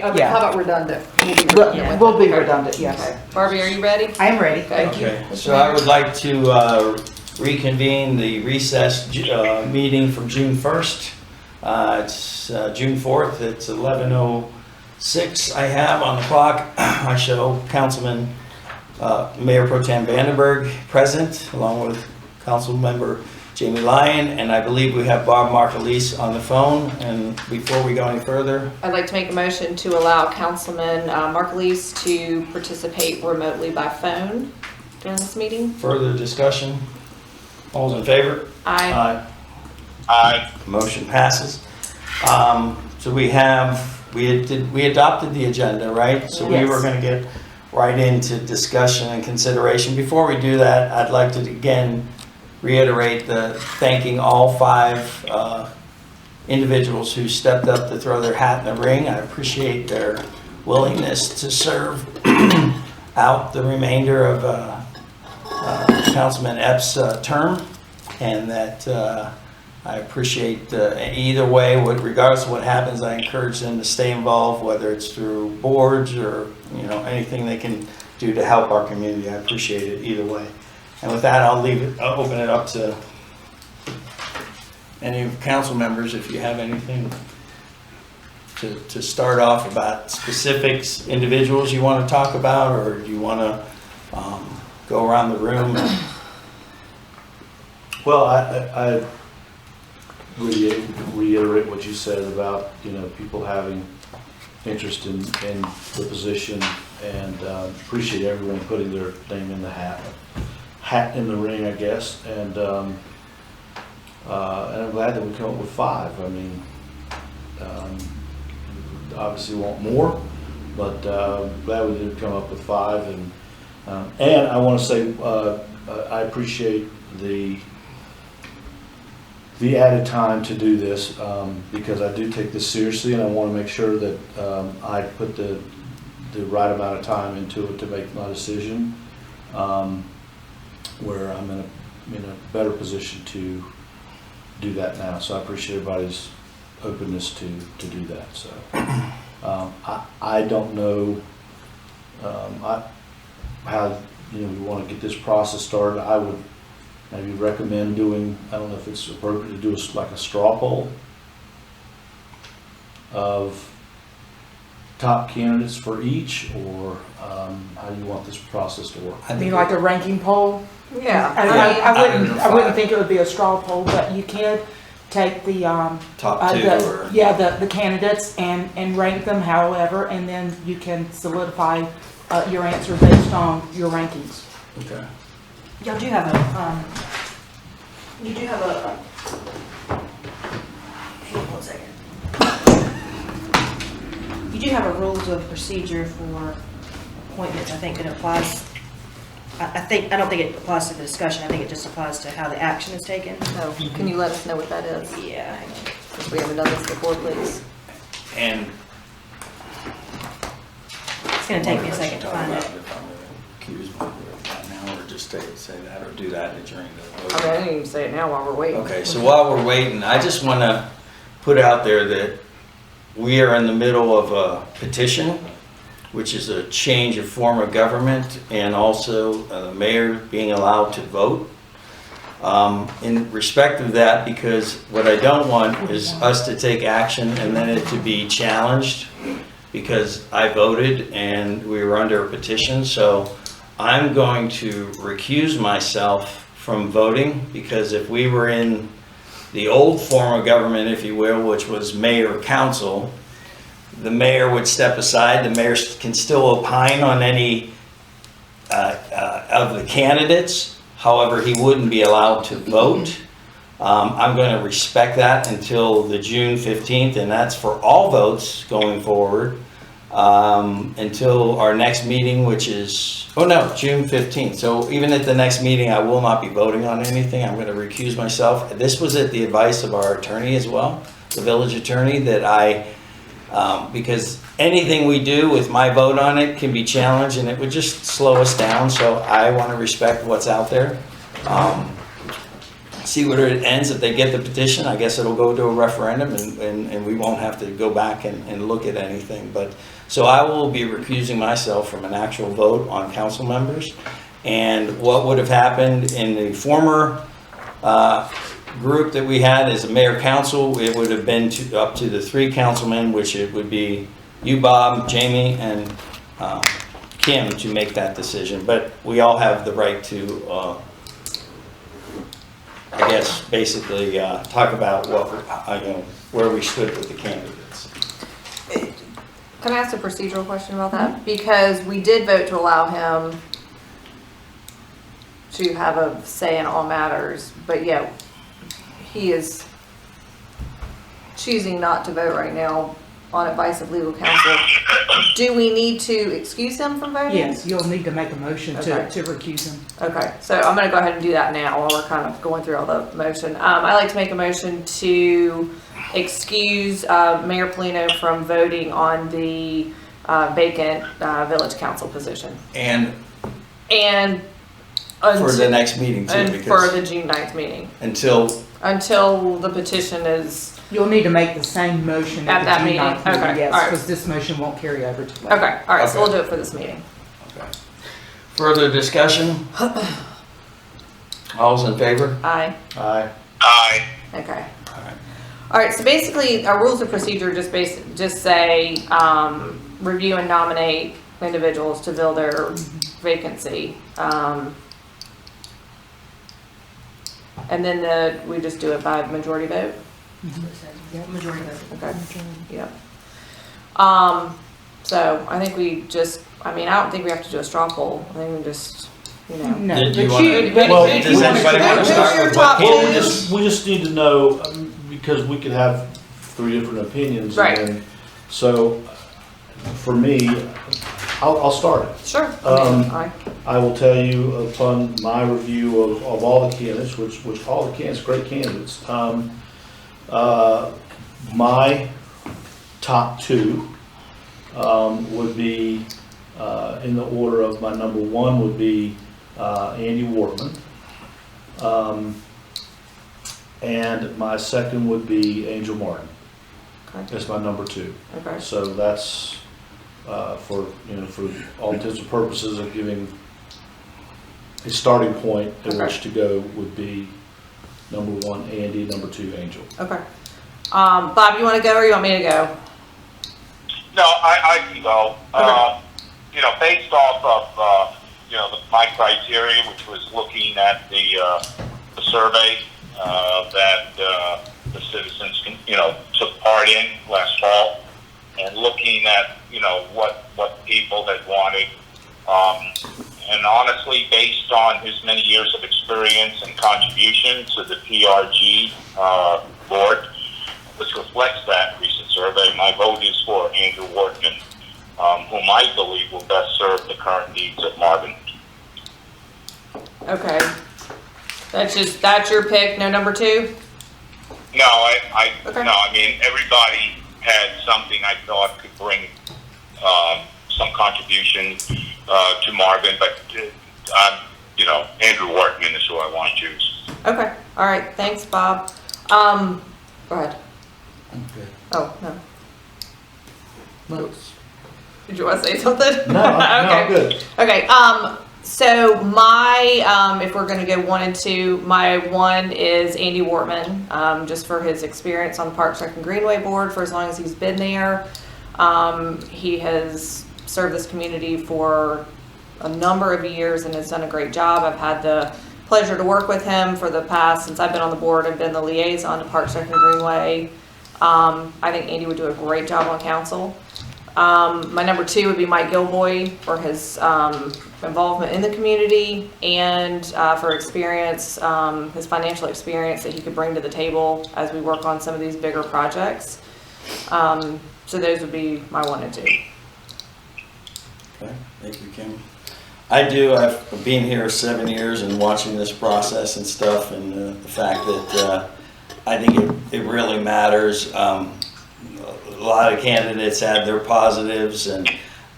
Okay, how about redundant? We'll be redundant, yes. Okay. Barbie, are you ready? I am ready, Okay. thank you. Okay, so I would like to reconvene the recess meeting from June 1st. It's June 4th, it's 11:06 I have on the clock. I show Councilman Mayor Pro Tem Vandenberg present, along with Council Member Jamie Lyon, and I believe we have Bob Markleese on the phone. And before we go any further, I'd like to make a motion to allow Councilman Markleese to participate remotely by phone during this meeting. further discussion? All's in favor? Aye. Aye. Motion passes. So we adopted the agenda, right? So we Yes. were going to get right into discussion and consideration. Before we do that, I'd like to again reiterate the thanking all 5 individuals who stepped up to throw their hat in the ring. I appreciate their willingness to serve out the remainder of Councilman Epps' term, and that I appreciate either way, regardless of what happens, I encourage them to stay involved, whether it's through boards or anything they can do to help our community. I appreciate it either way. And with that, I'll open it up to any council members if you have anything to start off about specifics, individuals you want to talk about, or do you want to go around the room? Well, I reiterate what you said about, people having interest in the position, and appreciate everyone putting their name in the hat in the ring, I guess. And I'm glad that we come up with 5. I mean, obviously want more, but glad we did come up with 5. And I want to say I appreciate the added time to do this, because I do take this seriously, and I want to make sure that I put the right amount of time into it to make my decision, where I'm in a better position to do that now. So I appreciate everybody's openness to do that. So I don't know how we want to get this process started. I would maybe recommend doing, I don't know if it's appropriate to do like a straw poll of top candidates for each, or how do you want this process to work? I mean, like a ranking poll? Yeah. I wouldn't think it would be a straw poll, but you could take the Top 2 the candidates and rank them however, and then you can solidify your answer based on your rankings. Okay. Y'all do have you do have a, hang on 1 second. You do have a rules of procedure for appointments, I think, that applies. I don't think it applies to the discussion. I think it just applies to how the action is taken. No, can you let us know what that is? Yeah, hang on. Because we haven't done this before, please. And It's gonna take me a second to find it. If I'm going to accuse my that now, or just say that, or do that during the vote. I didn't even say it now while we're waiting. Okay, so while we're waiting, I just want to put out there that we are in the middle of a petition, which is a change of form of government, and also the mayor being allowed to vote. In respect of that, because what I don't want is us to take action and then it to be challenged, because I voted and we were under a petition. So I'm going to recuse myself from voting, because if we were in the old form of government, if you will, which was mayor council, the mayor would step aside. The mayor can still opine on any of the candidates. However, he wouldn't be allowed to vote. I'm going to respect that until the June 15th, and that's for all votes going forward, until our next meeting, which is, June 15th. So even at the next meeting, I will not be voting on anything. I'm going to recuse myself. This was at the advice of our attorney as well, the village attorney, that because anything we do with my vote on it can be challenged, and it would just slow us down. So I want to respect what's out there. see where it ends. If they get the petition, I guess it'll go to a referendum and we won't have to go back and look at anything. But, so I will be recusing myself from an actual vote on council members. And what would have happened in the former group that we had as a mayor council, it would have been up to the 3 councilmen, which it would be you, Bob, Jamie, and Kim to make that decision. But we all have the right to, I guess, basically talk about what, where we stood with the candidates. Can I ask a procedural question about that? Because we did vote to allow him to have a say in all matters, but yeah, he is choosing not to vote right now on advice of legal counsel. Do we need to excuse him from voting? Yes, you'll need to make a motion Okay. to recuse him. Okay, so I'm gonna go ahead and do that now while we're kind of going through all the motion. I'd like to make a motion to excuse Mayor Polino from voting on the vacant village council position. And Until, for the next meeting too, and for because the June 9th meeting, until the petition is, You'll need to make the same motion At at that the June meeting? 9th meeting, Okay, yes, all right. because this motion won't carry over to later. okay, all right, so Okay. we'll do it for this meeting. okay. Further discussion? All's in favor? Aye. Aye. Okay. All right. All right, so basically, our rules of procedure just say, review and nominate individuals to fill their vacancy. And then we just do it by majority vote? Majority vote. Okay, yep. So I think we just, I don't think we have to do a straw poll. I think we just, No, Did you but wanna- you, Well, but does anybody who- want to who start are your with top what two? candidates? We just need to know, because we could have 3 different opinions. Right. And then, so, for me, I'll start it. Sure. Aye. I will tell you upon my review of all the candidates, which all the candidates, great candidates, my top 2 would be, in the order of my number 1 would be Andy Wortman. And my second would be Angel Martin. Okay. That's my number 2. Okay. So that's for all intents and purposes of giving a starting point at Okay. which to go would be number 1 Andy, number 2 Angel. Okay. Bob, you want to go or you want me to go? No, I can go. Okay. Based off of, my criteria, which was looking at the survey that the citizens, took part in last fall, and looking at, what people had wanted. And honestly, based on his many years of experience and contribution to the PRG board, which reflects that recent survey, my vote is for Andrew Wortman, whom I believe will best serve the current needs of Marvin. Okay. That's your pick, no number 2? No, Okay. everybody had something I thought could bring some contribution to Marvin, but Andrew Wortman is who I want to choose. Okay. All right. Thanks, Bob. Go ahead. Okay. Oh, no. No, Did you want to say something? no, I'm good. Okay, so my, if we're gonna go 1 and 2, my 1 is Andy Wortman, just for his experience on the Parks Rec and Greenway Board for as long as he's been there. He has served this community for a number of years and has done a great job. I've had the pleasure to work with him for the past, since I've been on the board, I've been the liaison to Parks Rec and Greenway. I think Andy would do a great job on council. My number 2 would be Mike Gilboy for his involvement in the community and for experience, his financial experience that he could bring to the table as we work on some of these bigger projects. So those would be my 1 and 2. Okay, thank you, Kim. I've been here 7 years and watching this process and stuff, and the fact that I think it really matters. A lot of candidates had their positives, and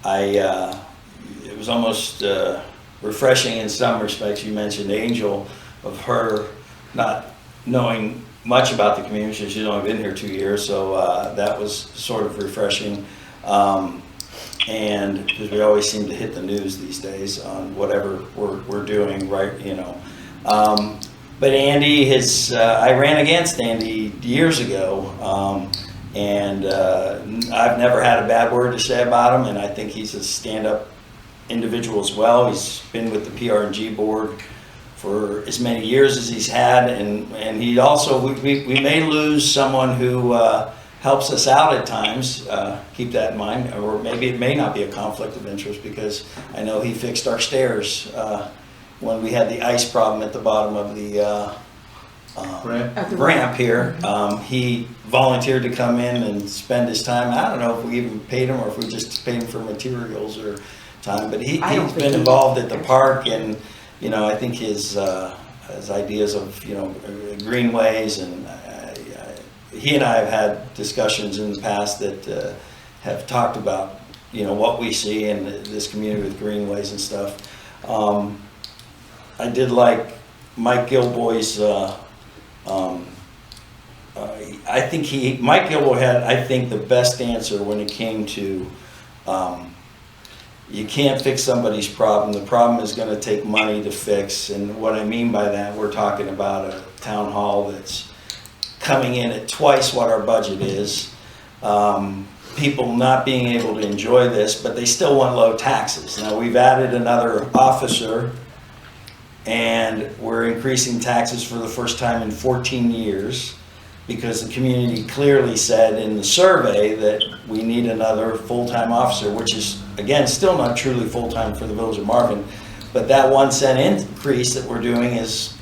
it was almost refreshing in some respects. You mentioned Angel, of her not knowing much about the community. She's only been here 2 years, so that was sort of refreshing. And because we always seem to hit the news these days on whatever we're doing, right? You know. But Andy has, I ran against Andy years ago, and I've never had a bad word to say about him, and I think he's a stand-up individual as well. He's been with the PR&G board for as many years as he's had, and he also, we may lose someone who helps us out at times, keep that in mind, or maybe it may not be a conflict of interest, because I know he fixed our stairs when we had the ice problem at the bottom of the ramp here. He volunteered to come in and spend his time. I don't know if we even paid him or if we just paid him for materials or time, but he's been involved at the park, and you know, I think his ideas of, you know, greenways, and he and I have had discussions in the past that have talked about, you know, what we see in this community with greenways and stuff. I did like Mike Gilboy's, I think Mike Gilboy had, I think, the best answer when it came to, you can't fix somebody's problem. The problem is going to take money to fix. And what I mean by that, we're talking about a town hall that's coming in at twice what our budget is. People not being able to enjoy this, but they still want low taxes. Now, we've added another officer, and we're increasing taxes for the first time in 14 years because the community clearly said in the survey that we need another full-time officer, which is, again, still not truly full-time for the Village of Marvin, but that 1 cent increase that we're doing is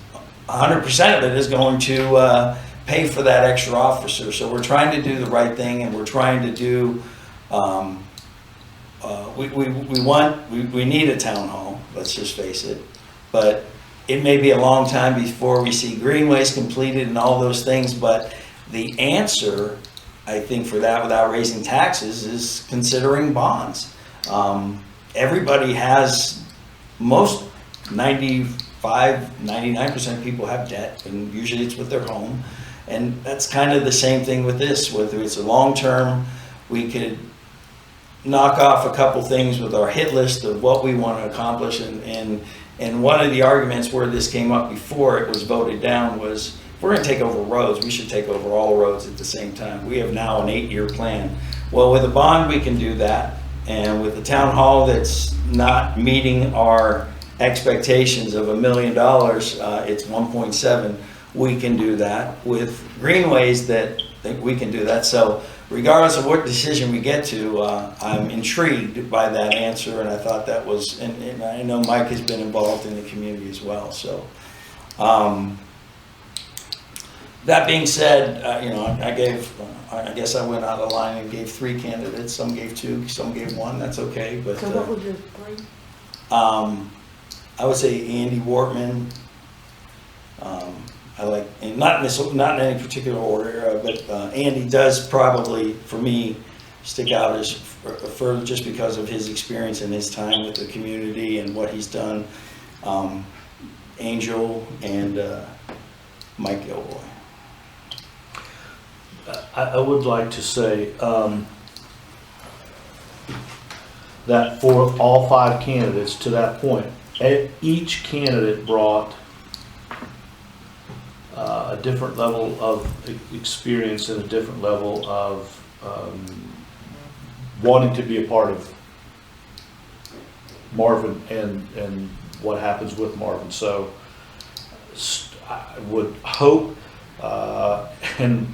100% of it is going to pay for that extra officer. So we're trying to do the right thing, and we're trying to do, we need a town hall, let's just face it, but it may be a long time before we see greenways completed and all those things, but the answer, I think, for that without raising taxes is considering bonds. Everybody has, most 99% of people have debt, and usually it's with their home. And that's kind of the same thing with this, whether it's a long term, we could knock off a couple things with our hit list of what we want to accomplish, and one of the arguments where this came up before it was voted down was, if we're going to take over roads, we should take over all roads at the same time. We have now an 8-year plan. Well, with a bond, we can do that. And with the town hall that's not meeting our expectations of $1 million, it's 1.7, we can do that. With greenways, that we can do that. So regardless of what decision we get to, I'm intrigued by that answer, and I thought that was, and I know Mike has been involved in the community as well. So that being said, you know, I guess I went out of line and gave 3 candidates. Some gave 2, some gave 1. That's okay. But So what was your 3? I would say Andy Wortman. I like, and not in any particular order, but Andy does probably, for me, stick out as for just because of his experience and his time with the community and what he's done. Angel and Mike Gilboy. I would like to say that for all 5 candidates, to that point, each candidate brought a different level of experience and a different level of wanting to be a part of Marvin and what happens with Marvin. So I would hope and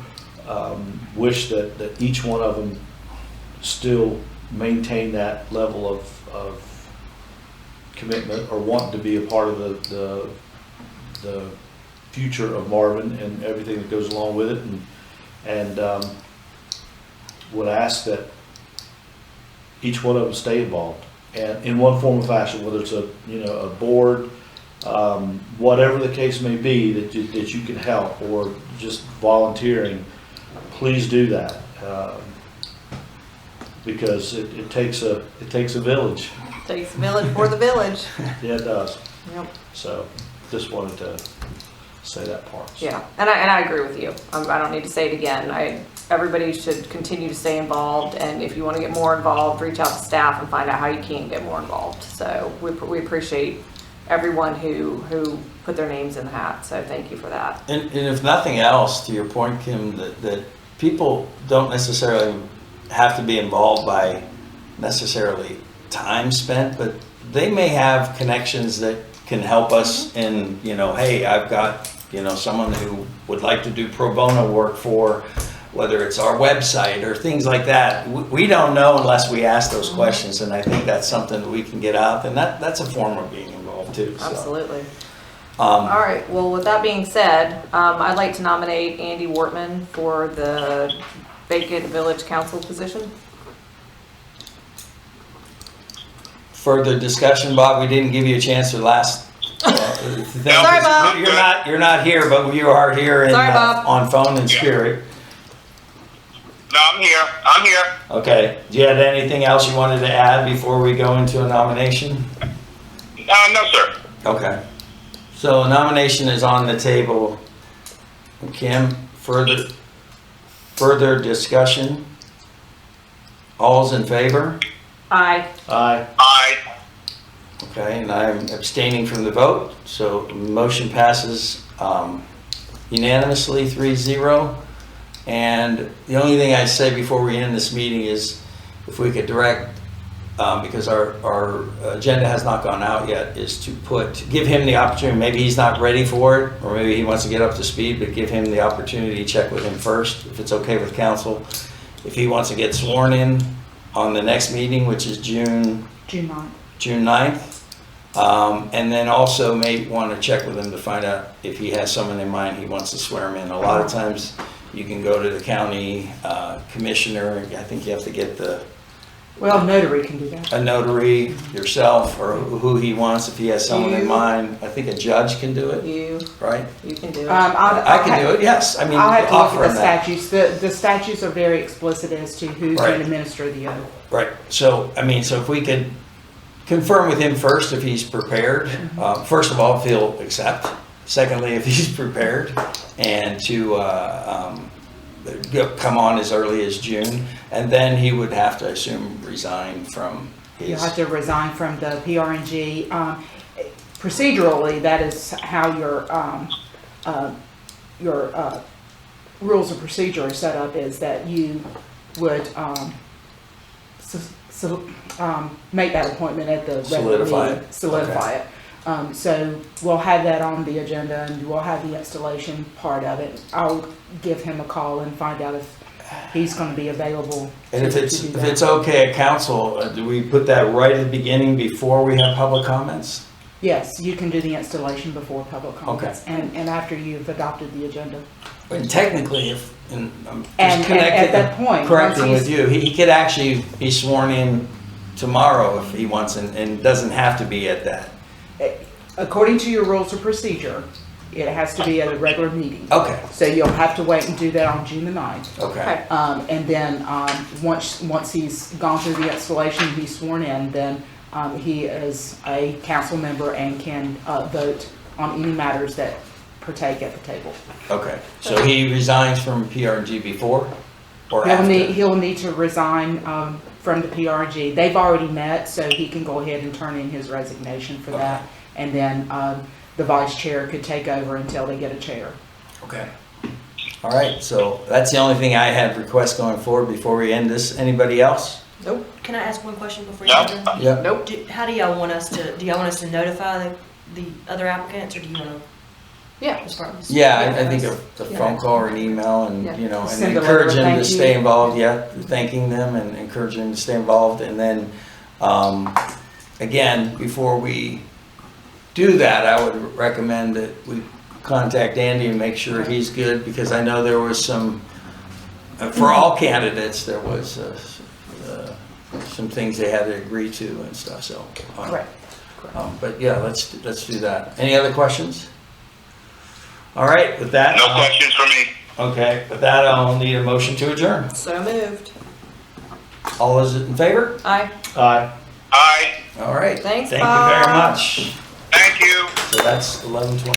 wish that each one of them still maintain that level of commitment or want to be a part of the future of Marvin and everything that goes along with it, and would ask that each one of them stay involved and in one form or fashion, whether it's a board, whatever the case may be, that you can help, or just volunteering. Please do that, because it takes a village. Takes a village for the village. Yeah, it does. Yep. So just wanted to say that part. Yeah, and I agree with you. I don't need to say it again. Everybody should continue to stay involved, and if you want to get more involved, reach out to staff and find out how you can get more involved. So we appreciate everyone who put their names in the hat, so thank you for that. And if nothing else, to your point, Kim, that people don't necessarily have to be involved by necessarily time spent, but they may have connections that can help us in, hey, I've got, someone who would like to do pro bono work for, whether it's our website or things like that. We don't know unless we ask those questions, and I think that's something that we can get out, and that's a form of being involved too. So. Absolutely. All right, well, with that being said, I'd like to nominate Andy Wortman for the vacant village council position. Further discussion, Bob? We didn't give you a chance to last. Sorry, Bob. You're not here, but you are here in, Sorry, Bob. on phone and spirit. No, I'm here. Okay. Do you have anything else you wanted to add before we go into a nomination? No, sir. Okay. So a nomination is on the table. Kim, further discussion? All's in favor? Aye. Aye. Aye. Okay, and I'm abstaining from the vote, so motion passes unanimously 3-0. And the only thing I say before we end this meeting is if we could direct, because our agenda has not gone out yet, is to give him the opportunity, maybe he's not ready for it, or maybe he wants to get up to speed, but give him the opportunity to check with him first, if it's okay with council. If he wants to get sworn in on the next meeting, which is June 9th. And then also may want to check with him to find out if he has someone in mind he wants to swear him in. A lot of times you can go to the county commissioner. I think you have to get Well, notary can do that. a notary yourself, or who he wants, if he has someone in You. mind. I think a judge can do it, right? You can do it. I can do it, yes. I mean, I'll have to offer look at him the that. statutes. The statutes are very explicit as to who's Right. going to administer the oath. Right, so, so if we could confirm with him first if he's prepared, first of all, if he'll accept, secondly, if he's prepared, and to come on as early as June, and then he would have to, I assume, resign from You'll his, have to resign from the PRNG. Procedurally, that is how your rules of procedure are set up, is that you would make that appointment at the regular Solidify meeting. it. Solidify it. So we'll have that on the agenda, and we'll have the installation part of it. I'll give him a call and find out if he's going to be available. and if to it's, do if that. it's okay at council, do we put that right at the beginning before we have public comments? Yes, you can do the installation before public comments, and after you've adopted the agenda. And technically, and I'm just And at that point, correcting once with you, he could actually be sworn in tomorrow if he wants, and doesn't have to be at that. According to your rules of procedure, it has to be at a regular meeting. Okay, So you'll have to wait and do that on June the 9th. okay. And then, once he's gone through the installation, he's sworn in, then, he is a council member and can, vote on any matters that partake at the table. Okay, so he resigns from PRG before or after? He'll need to resign, from the PRG. They've already met, so he can go ahead and turn in his resignation for that. And then, the vice chair could take over until they get a chair. Okay. All right, so that's the only thing I had request going forward before we end this. Anybody else? Nope. Can I ask one question before you No. go? Yeah. Nope. How do y'all want us to, notify the other applicants, or do you want to? Yeah. Yeah, I think a phone call or an email and, Yeah. and Send a letter encourage of them to thank stay you. involved, thanking them and encouraging them to stay involved. And then, again, before we do that, I would recommend that we contact Andy and make sure he's good, because I know there was some, for all candidates, there was some things they had to agree to and stuff, so. Correct. But yeah, let's do that. Any other questions? All right, with that. No questions for me. Okay, with that, I'll need a motion to adjourn. So moved. All those in favor? Aye. Aye. Aye. All right. Thanks, Thank you very Bob. much. Thank you. So that's 11:20.